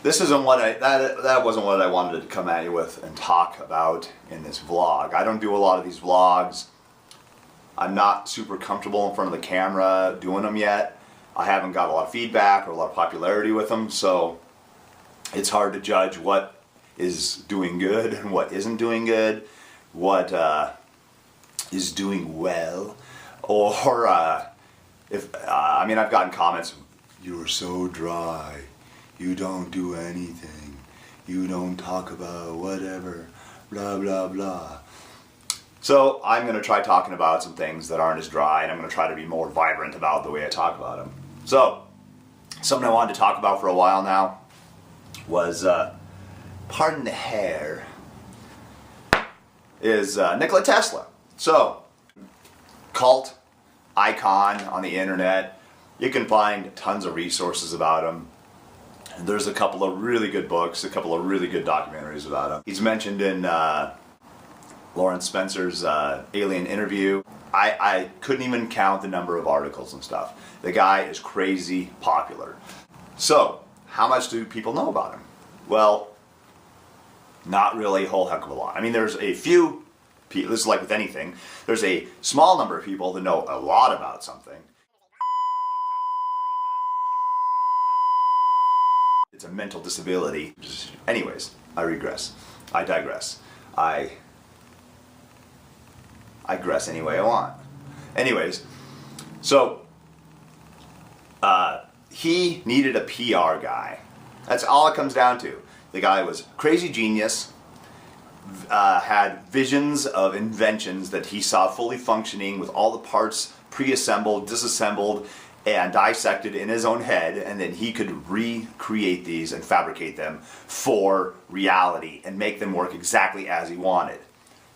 this isn't what that wasn't what I wanted to come at you with and talk about in this vlog. I don't do a lot of these vlogs. I'm not super comfortable in front of the camera doing them yet. I haven't got a lot of feedback or a lot of popularity with them, so it's hard to judge what is doing good and what isn't doing good, what is doing well, or I mean, I've gotten comments, "You're so dry, you don't do anything, you don't talk about whatever, blah blah blah." So I'm going to try talking about some things that aren't as dry, and I'm going to try to be more vibrant about the way I talk about them. So, something I wanted to talk about for a while now was, pardon the hair, is Nikola Tesla. So, cult icon on the internet. You can find tons of resources about him. There's a couple of really good books, a couple of really good documentaries about him. He's mentioned in Lawrence Spencer's Alien Interview. I couldn't even count the number of articles and stuff. The guy is crazy popular. So, how much do people know about him? Well, not really a whole heck of a lot. I mean, there's a few people, this is like with anything, there's a small number of people that know a lot about something. It's a mental disability. Anyways, I regress. I digress. I digress any way I want. Anyways, so he needed a PR guy. That's all it comes down to. The guy was crazy genius, had visions of inventions that he saw fully functioning with all the parts pre-assembled, disassembled, and dissected in his own head, and then he could recreate these and fabricate them for reality and make them work exactly as he wanted.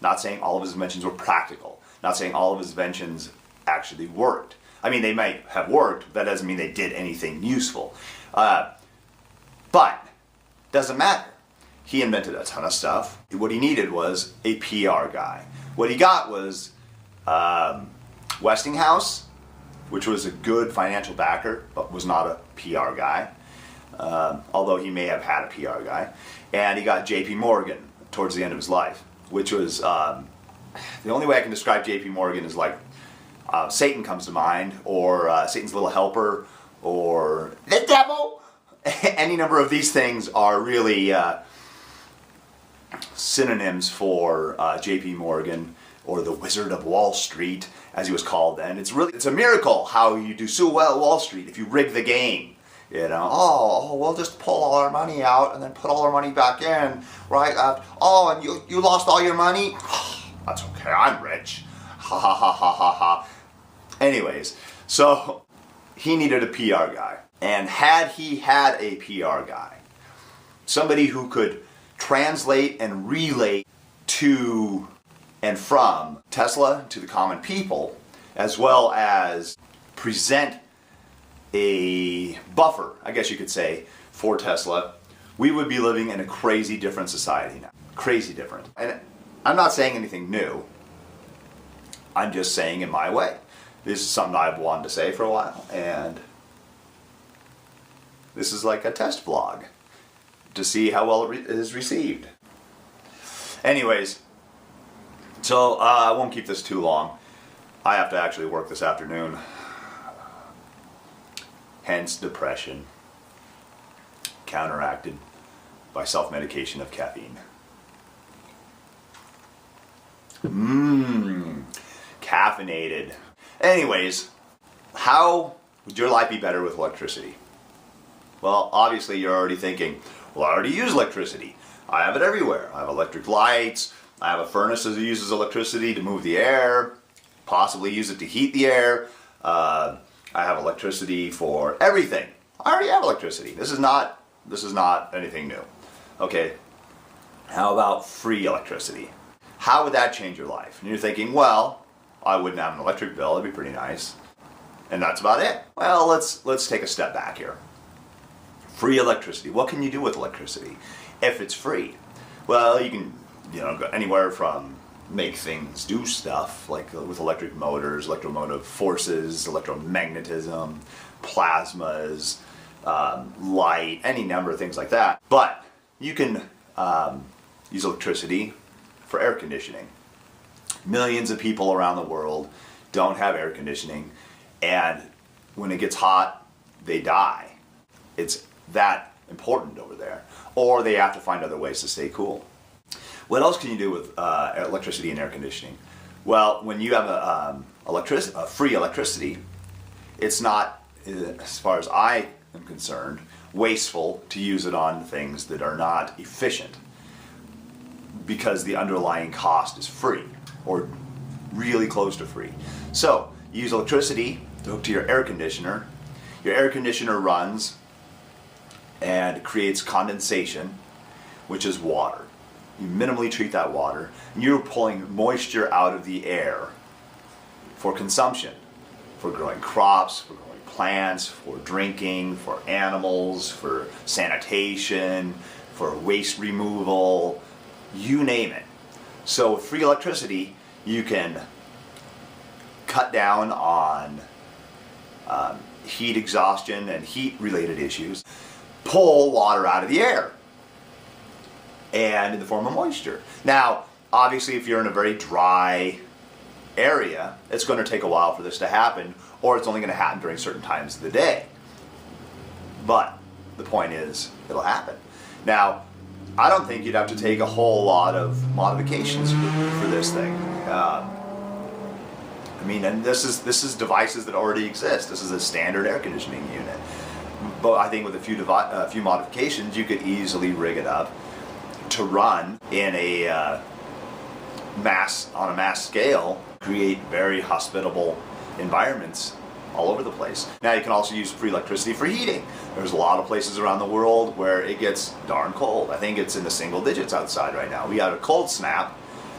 Not saying all of his inventions were practical. Not saying all of his inventions actually worked. I mean, they might have worked, but that doesn't mean they did anything useful. But, doesn't matter. He invented a ton of stuff. What he needed was a PR guy. What he got was Westinghouse, which was a good financial backer, but was not a PR guy. Although he may have had a PR guy. And he got JP Morgan towards the end of his life, which was, the only way I can describe JP Morgan is like, Satan comes to mind, or Satan's Little Helper, or the devil. Any number of these things are really synonyms for JP Morgan, or the Wizard of Wall Street, as he was called then. It's a miracle how you do so well at Wall Street if you rig the game. You know, oh, we'll just pull all our money out and then put all our money back in, right? Oh, and you lost all your money? That's okay, I'm rich. Ha ha ha ha ha ha. Anyways, so he needed a PR guy. And had he had a PR guy, somebody who could translate and relay to and from Tesla to the common people, as well as present a buffer, I guess you could say, for Tesla, we would be living in a crazy different society now. Crazy different. And I'm not saying anything new. I'm just saying in my way. This is something I've wanted to say for a while, and this is like a test vlog to see how well it is received. Anyways, so I won't keep this too long. I have to actually work this afternoon. Hence depression, counteracted by self-medication of caffeine. Caffeinated. Anyways, how would your life be better with electricity? Well, obviously you're already thinking, well, I already use electricity. I have it everywhere. I have electric lights. I have a furnace that uses electricity to move the air, possibly use it to heat the air. I have electricity for everything. I already have electricity. This is not anything new. Okay, how about free electricity? How would that change your life? And you're thinking, well, I wouldn't have an electric bill, it'd be pretty nice. And that's about it. Well, let's take a step back here. Free electricity. What can you do with electricity if it's free? Well, you can, go anywhere from make things do stuff, like with electric motors, electromotive forces, electromagnetism, plasmas, light, any number of things like that. But you can use electricity for air conditioning. Millions of people around the world don't have air conditioning, and when it gets hot, they die. It's that important over there. Or they have to find other ways to stay cool. What else can you do with electricity and air conditioning? Well, when you have a free electricity, it's not, as far as I am concerned, wasteful to use it on things that are not efficient, because the underlying cost is free, or really close to free. So, you use electricity to hook to your air conditioner. Your air conditioner runs and creates condensation, which is water. You minimally treat that water, and you're pulling moisture out of the air for consumption, for growing crops, for growing plants, for drinking, for animals, for sanitation, for waste removal, you name it. So with free electricity, you can cut down on heat exhaustion and heat related issues, pull water out of the air, and in the form of moisture. Now, obviously, if you're in a very dry area, it's going to take a while for this to happen, or it's only going to happen during certain times of the day. But the point is, it'll happen. Now, I don't think you'd have to take a whole lot of modifications for this thing. I mean, and this is devices that already exist. This is a standard air conditioning unit. But I think with a few modifications, you could easily rig it up to run in a on a mass scale, create very hospitable environments all over the place. Now you can also use free electricity for heating. There's a lot of places around the world where it gets darn cold. I think it's in the single digits outside right now. We had a cold snap,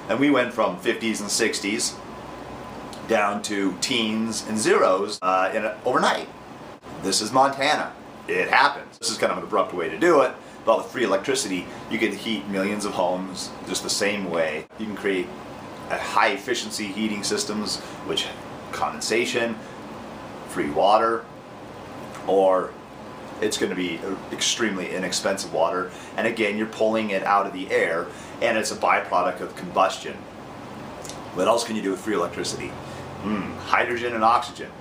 and we went from 50s and 60s down to teens and zeros overnight. This is Montana. It happens. This is kind of an abrupt way to do it, but with free electricity, you can heat millions of homes just the same way. You can create high efficiency heating systems, which condensation, free water, or it's going to be extremely inexpensive water. And again, you're pulling it out of the air, and it's a byproduct of combustion. What else can you do with free electricity? Hydrogen and oxygen.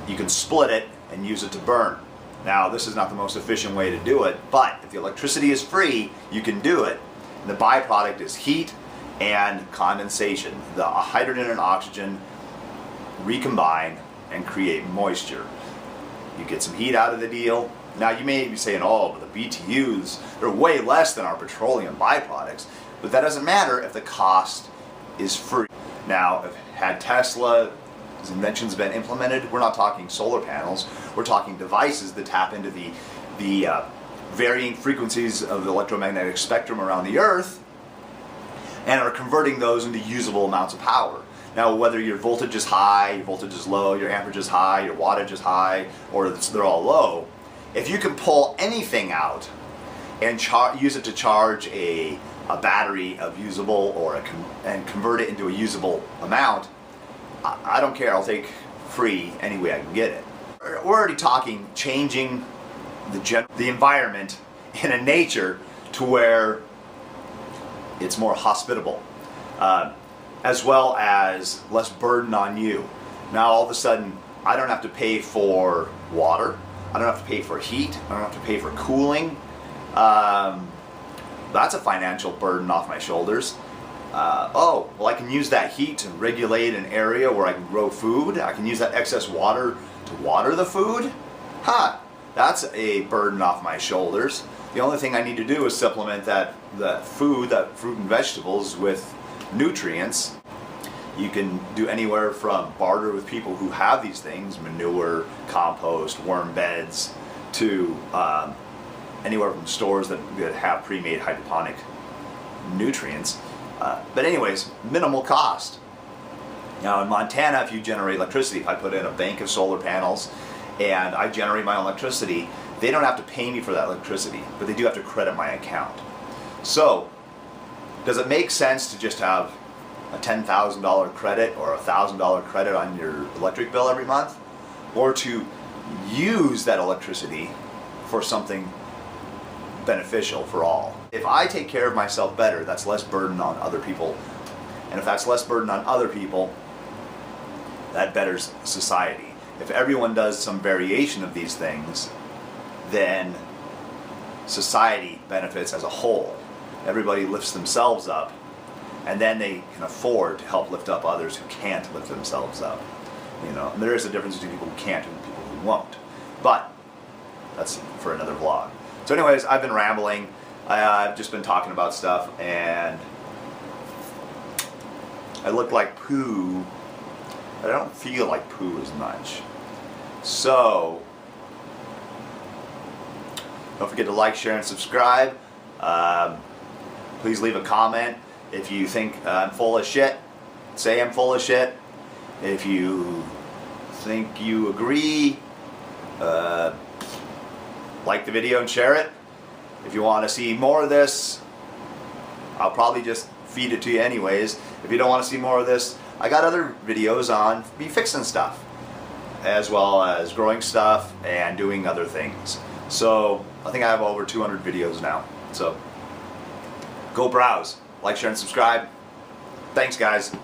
You can split it and use it to burn. Now, this is not the most efficient way to do it, but if the electricity is free, you can do it. And the byproduct is heat and condensation. The hydrogen and oxygen recombine and create moisture. You get some heat out of the deal. Now, you may be saying, oh, but the BTUs, they're way less than our petroleum byproducts. But that doesn't matter if the cost is free. Now, had Tesla's inventions been implemented, we're not talking solar panels, we're talking devices that tap into the varying frequencies of the electromagnetic spectrum around the Earth and are converting those into usable amounts of power. Now, whether your voltage is high, your voltage is low, your amperage is high, your wattage is high, or they're all low, if you can pull anything out and use it to charge a battery of usable and convert it into a usable amount, I don't care. I'll take free any way I can get it. We're already talking changing the environment in a nature to where it's more hospitable, as well as less burden on you. Now all of a sudden, I don't have to pay for water. I don't have to pay for heat. I don't have to pay for cooling. That's a financial burden off my shoulders. Oh, well, I can use that heat to regulate an area where I can grow food. I can use that excess water to water the food. That's a burden off my shoulders. The only thing I need to do is supplement that fruit and vegetables with nutrients. You can do anywhere from barter with people who have these things, manure, compost, worm beds, to anywhere from stores that have pre-made hydroponic nutrients. But anyways, minimal cost. Now in Montana, if you generate electricity, if I put in a bank of solar panels and I generate my own electricity, they don't have to pay me for that electricity, but they do have to credit my account. So, does it make sense to just have a $10,000 credit or a $1,000 credit on your electric bill every month? Or to use that electricity for something beneficial for all. If I take care of myself better, that's less burden on other people. And if that's less burden on other people, that betters society. If everyone does some variation of these things, then society benefits as a whole. Everybody lifts themselves up, and then they can afford to help lift up others who can't lift themselves up. You know, and there is a difference between people who can't and people who won't. But that's for another vlog. So anyways, I've been rambling. I've just been talking about stuff, and I look like poo, but I don't feel like poo as much. So don't forget to like, share, and subscribe. Please leave a comment. If you think I'm full of shit, say I'm full of shit. If you think you agree, like the video and share it. If you want to see more of this, I'll probably just feed it to you anyways. If you don't want to see more of this, I got other videos on me fixing stuff, as well as growing stuff and doing other things. So I think I have over 200 videos now. So go browse, like, share, and subscribe. Thanks, guys.